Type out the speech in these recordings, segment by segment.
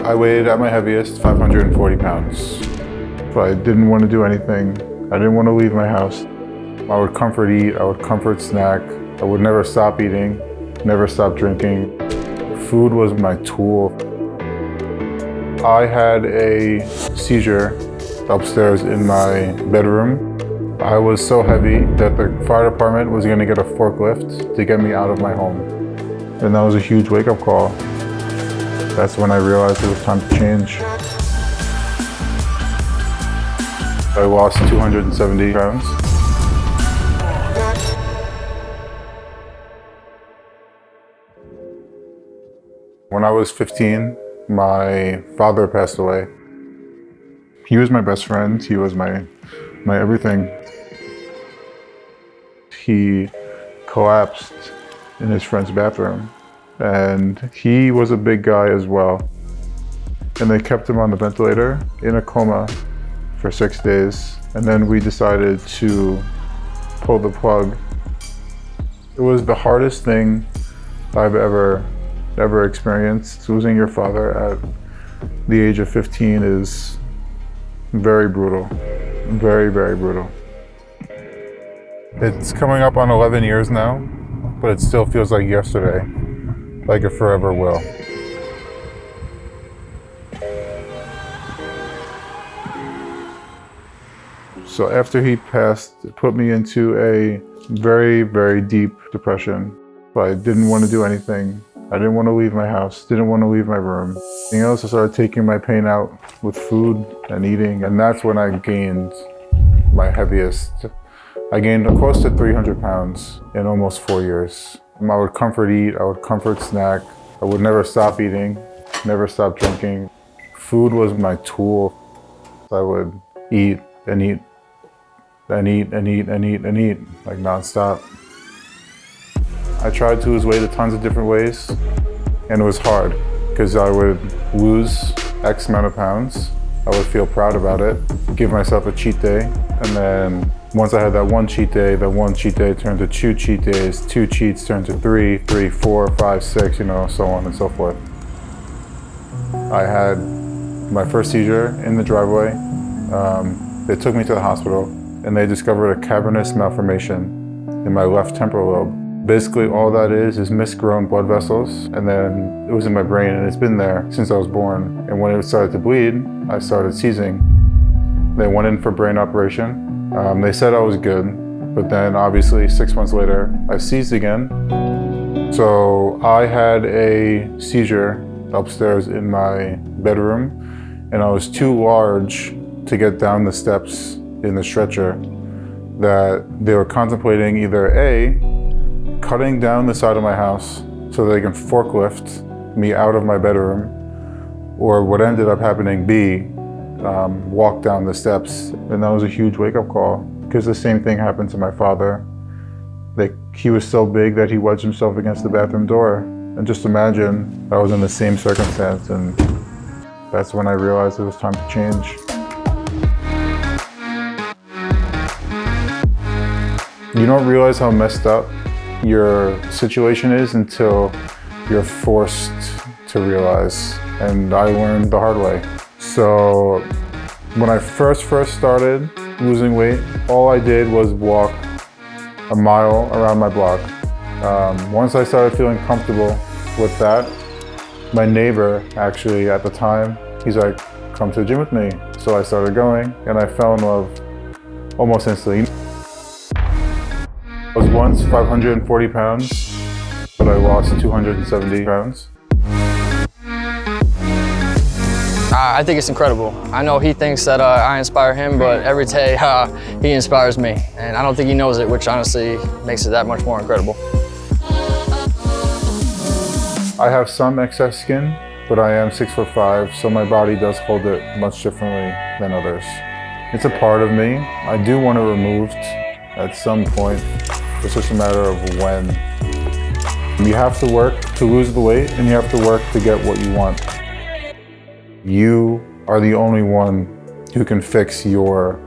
I weighed at my heaviest 540 pounds. But I didn't want to do anything. I didn't want to leave my house. I would comfort eat, I would comfort snack. I would never stop eating, never stop drinking. Food was my tool. I had a seizure upstairs in my bedroom. I was so heavy that the fire department was going to get a forklift to get me out of my home. And that was a huge wake-up call. That's when I realized it was time to change. I lost 270 pounds. When I was 15, my father passed away. He was my best friend. He was my everything. He collapsed in his friend's bathroom, and he was a big guy as well. And they kept him on the ventilator in a coma for 6 days, and then we decided to pull the plug. It was the hardest thing I've ever experienced. Losing your father at the age of 15 is very brutal, very, very brutal. It's coming up on 11 years now, but it still feels like yesterday, like it forever will. So after he passed, it put me into a very, very deep depression. I didn't want to do anything. I didn't want to leave my house, didn't want to leave my room. Anything else, I started taking my pain out with food and eating, and that's when I gained my heaviest. I gained close to 300 pounds in almost 4 years. I would comfort eat, I would comfort snack. I would never stop eating, never stop drinking. Food was my tool. I would eat and eat and eat and eat and eat and eat, like nonstop. I tried to lose weight a tons of different ways, and it was hard because I would lose X amount of pounds. I would feel proud about it, give myself a cheat day, and then once I had that one cheat day turned to 2 cheat days, 2 cheats turned to 3, 4, 5, 6, so on and so forth. I had my first seizure in the driveway. They took me to the hospital, and they discovered a cavernous malformation in my left temporal lobe. Basically, all that is misgrown blood vessels, and then it was in my brain, and it's been there since I was born. And when it started to bleed, I started seizing. They went in for brain operation. They said I was good, but then obviously 6 months later, I seized again. So I had a seizure upstairs in my bedroom, and I was too large to get down the steps in the stretcher, that they were contemplating either A, cutting down the side of my house so they can forklift me out of my bedroom, or what ended up happening, B, walk down the steps. And that was a huge wake-up call, because the same thing happened to my father. He was so big that he wedged himself against the bathroom door. And just imagine I was in the same circumstance, and that's when I realized it was time to change. You don't realize how messed up your situation is until you're forced to realize, and I learned the hard way. So when I first started losing weight, all I did was walk a mile around my block. Once I started feeling comfortable with that, my neighbor actually at the time, he's like, come to the gym with me. So I started going, and I fell in love almost instantly. I was once 540 pounds, but I lost 270 pounds. I think it's incredible. I know he thinks that I inspire him, but every day he inspires me. And I don't think he knows it, which honestly makes it that much more incredible. I have some excess skin, but I am 6'5", so my body does hold it much differently than others. It's a part of me. I do want it removed at some point. It's just a matter of when. You have to work to lose the weight, and you have to work to get what you want. You are the only one who can fix your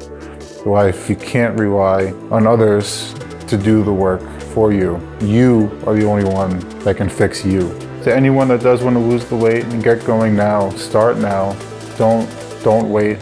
life. You can't rely on others to do the work for you. You are the only one that can fix you. To anyone that does want to lose the weight and get going now, start now. Don't wait.